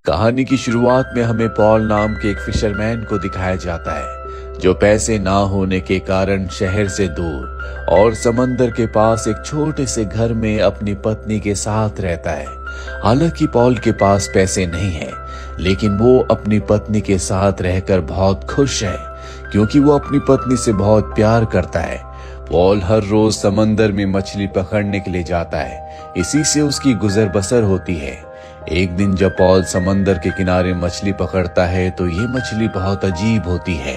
कहानी की शुरुआत में हमें पॉल नाम के एक फिशरमैन को दिखाया जाता है जो पैसे ना होने के कारण शहर से दूर और समंदर के पास एक छोटे से घर में अपनी पत्नी के साथ रहता है। हालांकि पॉल के पास पैसे नहीं है, लेकिन वो अपनी पत्नी के साथ रहकर बहुत खुश है क्योंकि वो अपनी पत्नी से बहुत प्यार करता है। पॉल हर रोज समंदर में मछली पकड़ने के लिए जाता है, इसी से उसकी गुजर बसर होती है। एक दिन जब पॉल समंदर के किनारे मछली पकड़ता है तो ये मछली बहुत अजीब होती है।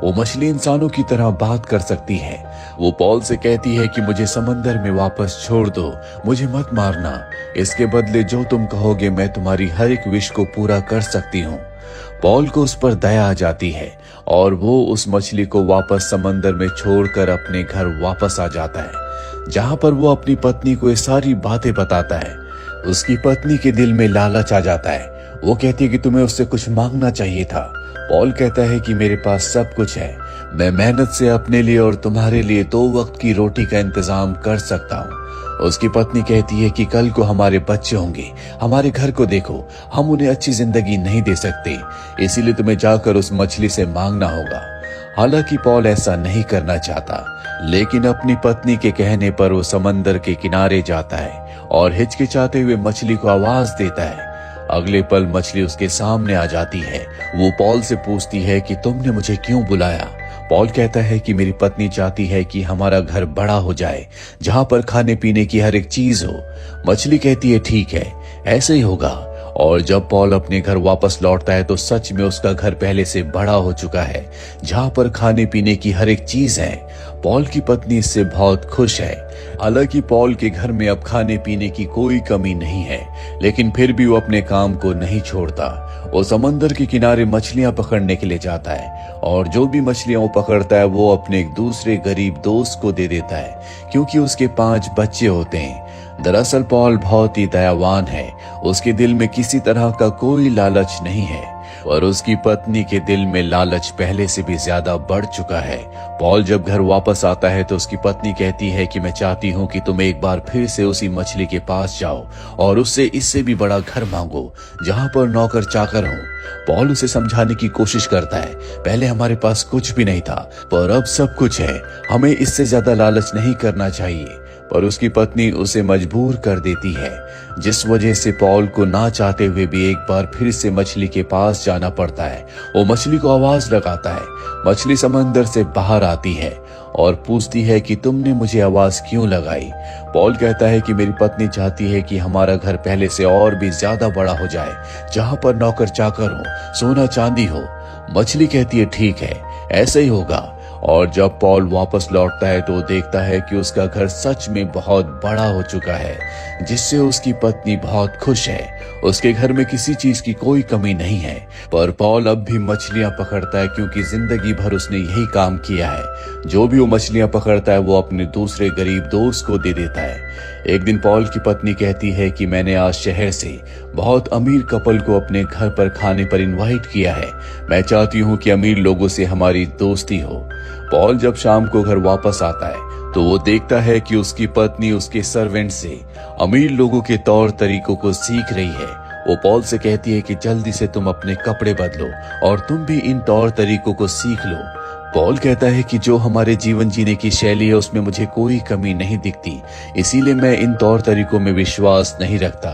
वो मछली इंसानों की तरह बात कर सकती है। वो पॉल से कहती है कि मुझे समंदर में वापस छोड़ दो, मुझे मत मारना। इसके बदले जो तुम कहोगे मैं तुम्हारी हर एक विश को पूरा कर सकती हूँ। पॉल को उस पर दया आ जाती है और वो उस मछली को वापस समंदर में छोड़कर अपने घर वापस आ जाता है, जहां पर वो अपनी पत्नी को ये सारी बातें बताता है। उसकी पत्नी के दिल में लालच आ जाता है। वो कहती है कि तुम्हें उससे कुछ मांगना चाहिए था। पॉल कहता है कि मेरे पास सब कुछ है, मैं मेहनत से अपने लिए और तुम्हारे लिए 2 वक्त की रोटी का इंतजाम कर सकता हूँ। उसकी पत्नी कहती है कि कल को हमारे बच्चे होंगे, हमारे घर को देखो, हम उन्हें अच्छी जिंदगी नहीं दे सकते, इसीलिए तुम्हें जाकर उस मछली से मांगना होगा। हालांकि पॉल ऐसा नहीं करना चाहता, लेकिन अपनी पत्नी के कहने पर वो समंदर के किनारे जाता है और हिचकिचाते हुए मछली को आवाज देता है। अगले पल मछली उसके सामने आ जाती है। वो पॉल से पूछती है कि तुमने मुझे क्यों बुलाया। पॉल कहता है कि मेरी पत्नी चाहती है कि हमारा घर बड़ा हो जाए, जहां पर खाने पीने की हर एक चीज हो। मछली कहती है ठीक है, ऐसे ही होगा। और जब पॉल अपने घर वापस लौटता है तो सच में उसका घर पहले से बड़ा हो चुका है, जहां पर खाने पीने की हर एक चीज है। पॉल की पत्नी इससे बहुत खुश है। हालांकि पॉल के घर में अब खाने पीने की कोई कमी नहीं है, लेकिन फिर भी वो अपने काम को नहीं छोड़ता। वो समंदर के किनारे मछलियां पकड़ने के लिए जाता है और जो भी मछलियां वो पकड़ता है वो अपने एक दूसरे गरीब दोस्त को दे देता है, क्योंकि उसके 5 बच्चे होते हैं। दरअसल पॉल बहुत ही दयावान है। उसके दिल में किसी तरह का कोई लालच नहीं है और उसकी पत्नी के दिल में लालच पहले से भी ज्यादा बढ़ चुका है। पॉल जब घर वापस आता है तो उसकी पत्नी कहती है कि मैं चाहती हूँ कि तुम एक बार फिर से उसी मछली के पास जाओ और उससे इससे भी बड़ा घर मांगो, जहां पर नौकर चाकर हो। पॉल उसे समझाने की कोशिश करता है, पहले हमारे पास कुछ भी नहीं था, पर अब सब कुछ है, हमें इससे ज्यादा लालच नहीं करना चाहिए। पर उसकी पत्नी उसे मजबूर कर देती है, जिस वजह से पॉल को ना चाहते हुए भी एक बार फिर से मछली के पास जाना पड़ता है। वो मछली को आवाज लगाता है। मछली समंदर से बाहर आती है और पूछती है कि तुमने मुझे आवाज क्यों लगाई। पॉल कहता है कि मेरी पत्नी चाहती है कि हमारा घर पहले से और भी ज्यादा बड़ा हो जाए, जहां पर नौकर चाकर हो, सोना चांदी हो। मछली कहती है ठीक है, ऐसा ही होगा। और जब पॉल वापस लौटता है तो देखता है कि उसका घर सच में बहुत बड़ा हो चुका है, जिससे उसकी पत्नी बहुत खुश है। उसके घर में किसी चीज की कोई कमी नहीं है, पर पॉल अब भी मछलियां पकड़ता है क्योंकि जिंदगी भर उसने यही काम किया है। जो भी वो मछलियां पकड़ता है वो अपने दूसरे गरीब दोस्त को दे देता है। एक दिन पॉल की पत्नी कहती है कि मैंने आज शहर से बहुत अमीर कपल को अपने घर पर खाने पर इनवाइट किया है। मैं चाहती हूँ कि अमीर लोगों से हमारी दोस्ती हो। पॉल जब शाम को घर वापस आता है तो वो देखता है कि उसकी पत्नी उसके सर्वेंट से अमीर लोगों के तौर तरीकों को सीख रही है। वो पॉल से कहती है कि जल्दी से तुम अपने कपड़े बदलो और तुम भी इन तौर तरीकों को सीख लो। पॉल कहता है कि जो हमारे जीवन जीने की शैली है उसमें मुझे कोई कमी नहीं दिखती, इसीलिए मैं इन तौर तरीकों में विश्वास नहीं रखता।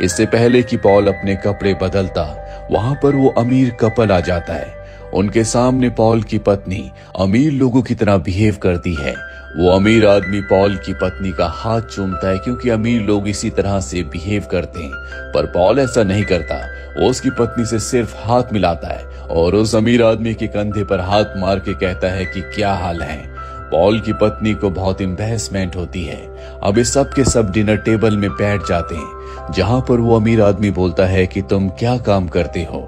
इससे पहले कि पॉल अपने कपड़े बदलता, वहां पर वो अमीर कपल आ जाता है। उनके सामने पॉल की पत्नी अमीर लोगों की तरह बिहेव करती है। वो अमीर आदमी पॉल की पत्नी का हाथ चूमता है क्योंकि अमीर लोग इसी तरह से बिहेव करते हैं, पर पॉल ऐसा नहीं करता। वो उसकी पत्नी से सिर्फ हाथ मिलाता है और उस अमीर आदमी के कंधे पर हाथ मार के कहता है कि क्या हाल है। पॉल की पत्नी को बहुत एम्बैरेसमेंट होती है। अब इस सब के सब डिनर टेबल में बैठ जाते हैं, जहां पर वो अमीर आदमी बोलता है कि तुम क्या काम करते हो।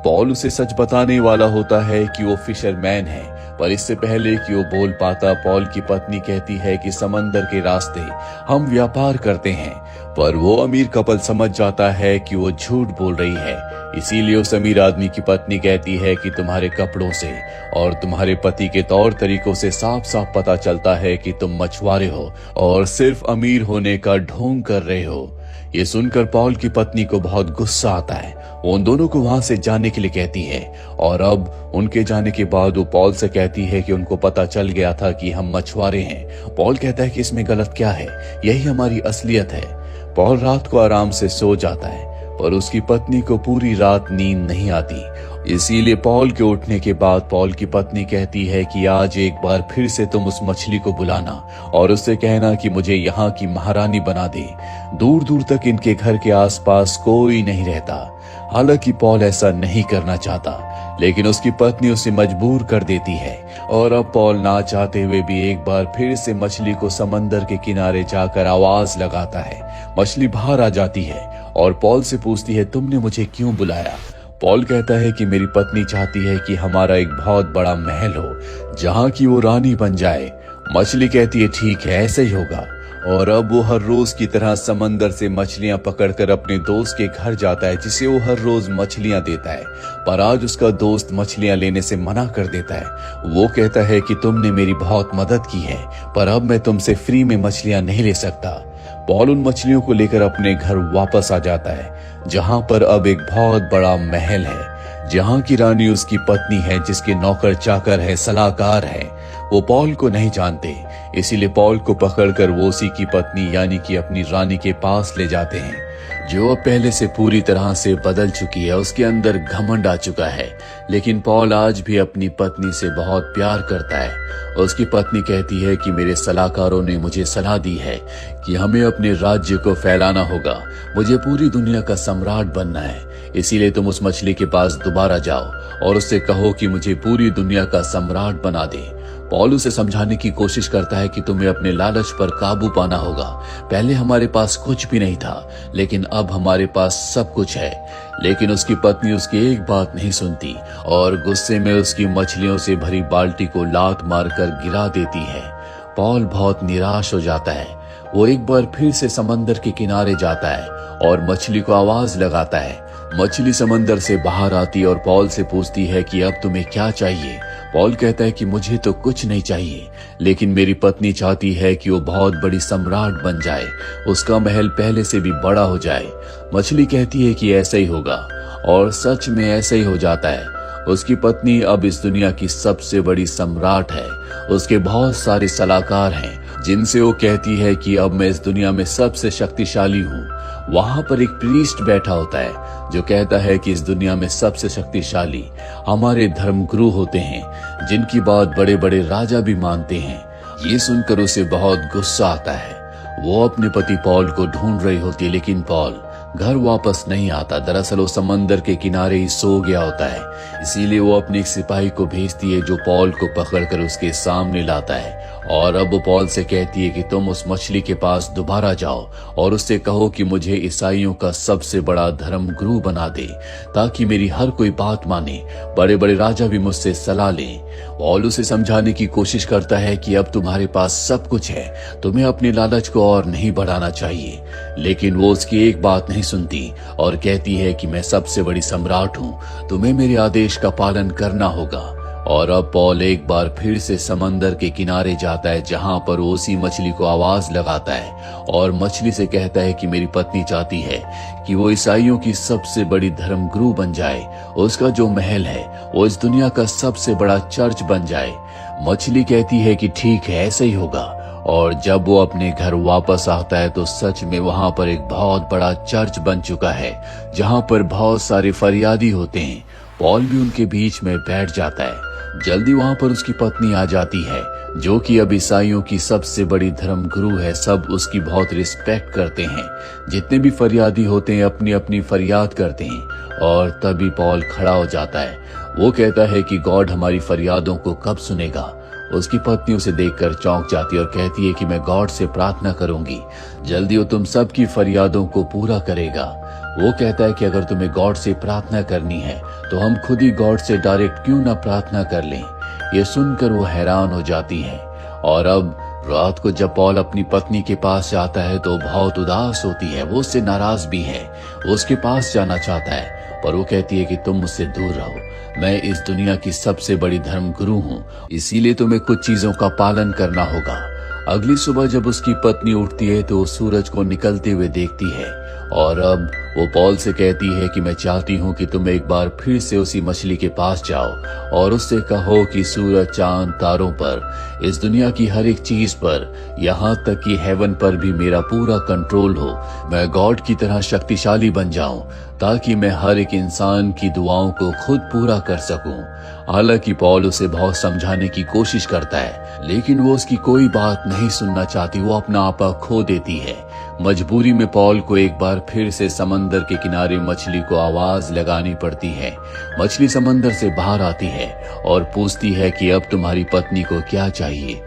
पॉल उसे सच बताने वाला होता है कि वो फिशरमैन है, पर इससे पहले कि वो बोल पाता पॉल की पत्नी कहती है कि समंदर के रास्ते हम व्यापार करते हैं। पर वो अमीर कपल समझ जाता है कि वो झूठ बोल रही है, इसीलिए उस अमीर आदमी की पत्नी कहती है कि तुम्हारे कपड़ों से और तुम्हारे पति के तौर तरीकों से साफ साफ पता चलता है कि तुम मछुआरे हो और सिर्फ अमीर होने का ढोंग कर रहे हो। ये सुनकर पॉल की पत्नी को बहुत गुस्सा आता है। वो उन दोनों को वहां से जाने के लिए कहती है और अब उनके जाने के बाद वो पॉल से कहती है कि उनको पता चल गया था कि हम मछुआरे हैं। पॉल कहता है कि इसमें गलत क्या है, यही हमारी असलियत है। पॉल रात को आराम से सो जाता है पर उसकी पत्नी को पूरी रात नींद नहीं आती। इसीलिए पॉल के उठने के बाद पॉल की पत्नी कहती है कि आज एक बार फिर से तुम उस मछली को बुलाना और उससे कहना कि मुझे यहाँ की महारानी बना दे। दूर दूर तक इनके घर के आसपास कोई नहीं रहता। हालांकि पॉल ऐसा नहीं करना चाहता, लेकिन उसकी पत्नी उसे मजबूर कर देती है और अब पॉल ना चाहते हुए भी एक बार फिर से मछली को समंदर के किनारे जाकर आवाज लगाता है। मछली बाहर आ जाती है और पॉल से पूछती है, तुमने मुझे क्यों बुलाया? पॉल कहता है कि मेरी पत्नी चाहती है कि हमारा एक बहुत बड़ा महल हो जहाँ की वो रानी बन जाए। मछली कहती है ठीक है, ऐसे ही होगा। और अब वो हर रोज की तरह समंदर से मछलियां पकड़कर अपने दोस्त के घर जाता है जिसे वो हर रोज मछलियां देता है। पर आज उसका दोस्त मछलियां लेने से मना कर देता है। वो कहता है कि तुमने मेरी बहुत मदद की है पर अब मैं तुमसे फ्री में मछलियां नहीं ले सकता। पॉल उन मछलियों को लेकर अपने घर वापस आ जाता है जहां पर अब एक बहुत बड़ा महल है, जहां की रानी उसकी पत्नी है, जिसके नौकर चाकर है, सलाहकार है। वो पॉल को नहीं जानते, इसीलिए पॉल को पकड़कर वो उसी की पत्नी यानी कि अपनी रानी के पास ले जाते हैं, जो अब पहले से पूरी तरह से बदल चुकी है। उसके अंदर घमंड आ चुका है, लेकिन पॉल आज भी अपनी पत्नी से बहुत प्यार करता है। उसकी पत्नी कहती है कि मेरे सलाहकारों ने मुझे सलाह दी है कि हमें अपने राज्य को फैलाना होगा, मुझे पूरी दुनिया का सम्राट बनना है। इसीलिए तुम उस मछली के पास दोबारा जाओ और उससे कहो कि मुझे पूरी दुनिया का सम्राट बना दे। पॉल उसे समझाने की कोशिश करता है कि तुम्हें अपने लालच पर काबू पाना होगा। पहले हमारे पास कुछ भी नहीं था, लेकिन अब हमारे पास सब कुछ है। लेकिन उसकी पत्नी उसकी एक बात नहीं सुनती और गुस्से में उसकी मछलियों से भरी बाल्टी को लात मारकर गिरा देती है। पॉल बहुत निराश हो जाता है। वो एक बार फिर से समंदर के किनारे जाता है और मछली को आवाज लगाता है। मछली समंदर से बाहर आती और पॉल से पूछती है कि अब तुम्हें क्या चाहिए। पॉल कहता है कि मुझे तो कुछ नहीं चाहिए, लेकिन मेरी पत्नी चाहती है कि वो बहुत बड़ी सम्राट बन जाए, उसका महल पहले से भी बड़ा हो जाए। मछली कहती है कि ऐसा ही होगा और सच में ऐसा ही हो जाता है। उसकी पत्नी अब इस दुनिया की सबसे बड़ी सम्राट है। उसके बहुत सारे सलाहकार हैं जिनसे वो कहती है कि अब मैं इस दुनिया में सबसे शक्तिशाली हूँ। वहां पर एक प्रीस्ट बैठा होता है जो कहता है कि इस दुनिया में सबसे शक्तिशाली हमारे धर्मगुरु होते हैं, जिनकी बात बड़े बड़े राजा भी मानते हैं। ये सुनकर उसे बहुत गुस्सा आता है। वो अपने पति पॉल को ढूंढ रही होती है, लेकिन पॉल घर वापस नहीं आता। दरअसल वो समंदर के किनारे ही सो गया होता है। इसीलिए वो अपने एक सिपाही को भेजती है जो पॉल को पकड़कर उसके सामने लाता है और अब वो पॉल से कहती है कि तुम उस मछली के पास दोबारा जाओ और उससे कहो कि मुझे ईसाइयों का सबसे बड़ा धर्मगुरु बना दे, ताकि मेरी हर कोई बात माने, बड़े बड़े राजा भी मुझसे सलाह लें। पॉल उसे समझाने की कोशिश करता है कि अब तुम्हारे पास सब कुछ है, तुम्हें अपने लालच को और नहीं बढ़ाना चाहिए, लेकिन वो उसकी एक बात नहीं सुनती और कहती है कि मैं सबसे बड़ी सम्राट हूँ, तुम्हें मेरे आदेश का पालन करना होगा। और अब पॉल एक बार फिर से समंदर के किनारे जाता है जहां पर वो उसी मछली को आवाज लगाता है और मछली से कहता है कि मेरी पत्नी चाहती है कि वो ईसाइयों की सबसे बड़ी धर्मगुरु बन जाए, उसका जो महल है वो इस दुनिया का सबसे बड़ा चर्च बन जाए। मछली कहती है कि ठीक है, ऐसा ही होगा। और जब वो अपने घर वापस आता है तो सच में वहां पर एक बहुत बड़ा चर्च बन चुका है जहां पर बहुत सारे फरियादी होते हैं। पॉल भी उनके बीच में बैठ जाता है। जल्दी वहां पर उसकी पत्नी आ जाती है जो कि अब ईसाइयों की सबसे बड़ी धर्मगुरु है। सब उसकी बहुत रिस्पेक्ट करते हैं। जितने भी फरियादी होते हैं अपनी अपनी फरियाद करते हैं और तभी पॉल खड़ा हो जाता है। वो कहता है कि गॉड हमारी फरियादों को कब सुनेगा। उसकी पत्नी उसे देखकर चौंक जाती है और कहती है कि मैं गॉड से प्रार्थना करूंगी, जल्दी वो तुम सबकी फरियादों को पूरा करेगा। वो कहता है कि अगर तुम्हें गॉड से प्रार्थना करनी है तो हम खुद ही गॉड से डायरेक्ट क्यों ना प्रार्थना कर लें। ये सुनकर वो हैरान हो जाती है। और अब रात को जब पॉल अपनी पत्नी के पास जाता है तो बहुत उदास होती है। वो उससे नाराज भी है। वो उसके पास जाना चाहता है पर वो कहती है कि तुम मुझसे दूर रहो, मैं इस दुनिया की सबसे बड़ी धर्मगुरु हूँ, इसीलिए तुम्हें कुछ चीजों का पालन करना होगा। अगली सुबह जब उसकी पत्नी उठती है तो सूरज को निकलते हुए देखती है। और अब वो पॉल से कहती है कि मैं चाहती हूँ कि तुम एक बार फिर से उसी मछली के पास जाओ और उससे कहो कि सूरज, चांद, तारों पर, इस दुनिया की हर एक चीज पर, यहाँ तक कि हेवन पर भी मेरा पूरा कंट्रोल हो। मैं गॉड की तरह शक्तिशाली बन जाऊं ताकि मैं हर एक इंसान की दुआओं को खुद पूरा कर सकूं। हालांकि पॉल उसे बहुत समझाने की कोशिश करता है, लेकिन वो उसकी कोई बात नहीं सुनना चाहती। वो अपना आपा खो देती है। मजबूरी में पॉल को एक बार फिर से समंदर के किनारे मछली को आवाज लगानी पड़ती है। मछली समंदर से बाहर आती है और पूछती है कि अब तुम्हारी पत्नी को क्या चाहिए।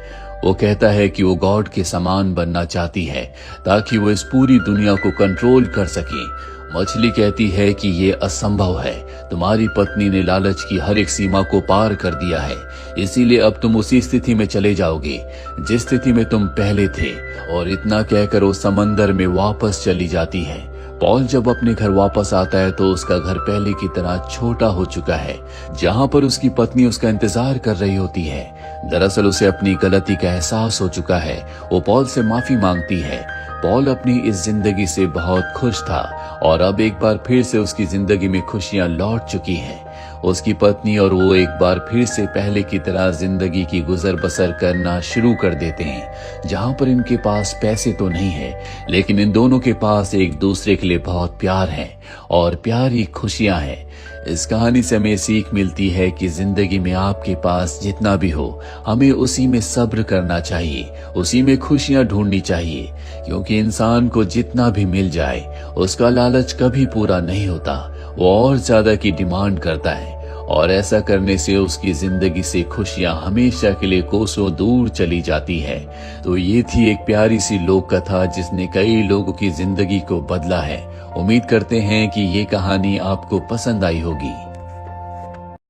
वो कहता है कि वो गॉड के समान बनना चाहती है ताकि वो इस पूरी दुनिया को कंट्रोल कर सके। मछली कहती है कि ये असंभव है। तुम्हारी पत्नी ने लालच की हर एक सीमा को पार कर दिया है, इसीलिए अब तुम उसी स्थिति में चले जाओगे जिस स्थिति में तुम पहले थे। और इतना कहकर वो समंदर में वापस चली जाती है। पॉल जब अपने घर वापस आता है तो उसका घर पहले की तरह छोटा हो चुका है, जहाँ पर उसकी पत्नी उसका इंतजार कर रही होती है। दरअसल उसे अपनी गलती का एहसास हो चुका है। वो पॉल से माफी मांगती है। पॉल अपनी इस जिंदगी से बहुत खुश था और अब एक बार फिर से उसकी जिंदगी में खुशियां लौट चुकी हैं। उसकी पत्नी और वो एक बार फिर से पहले की तरह जिंदगी की गुजर बसर करना शुरू कर देते हैं, जहां पर इनके पास पैसे तो नहीं है, लेकिन इन दोनों के पास एक दूसरे के लिए बहुत प्यार है और प्यारी खुशियां हैं। इस कहानी से हमें सीख मिलती है कि जिंदगी में आपके पास जितना भी हो, हमें उसी में सब्र करना चाहिए, उसी में खुशियां ढूंढनी चाहिए, क्योंकि इंसान को जितना भी मिल जाए उसका लालच कभी पूरा नहीं होता। वो और ज्यादा की डिमांड करता है और ऐसा करने से उसकी जिंदगी से खुशियां हमेशा के लिए कोसों दूर चली जाती है। तो ये थी एक प्यारी सी लोक कथा जिसने कई लोगों की जिंदगी को बदला है। उम्मीद करते हैं कि ये कहानी आपको पसंद आई होगी।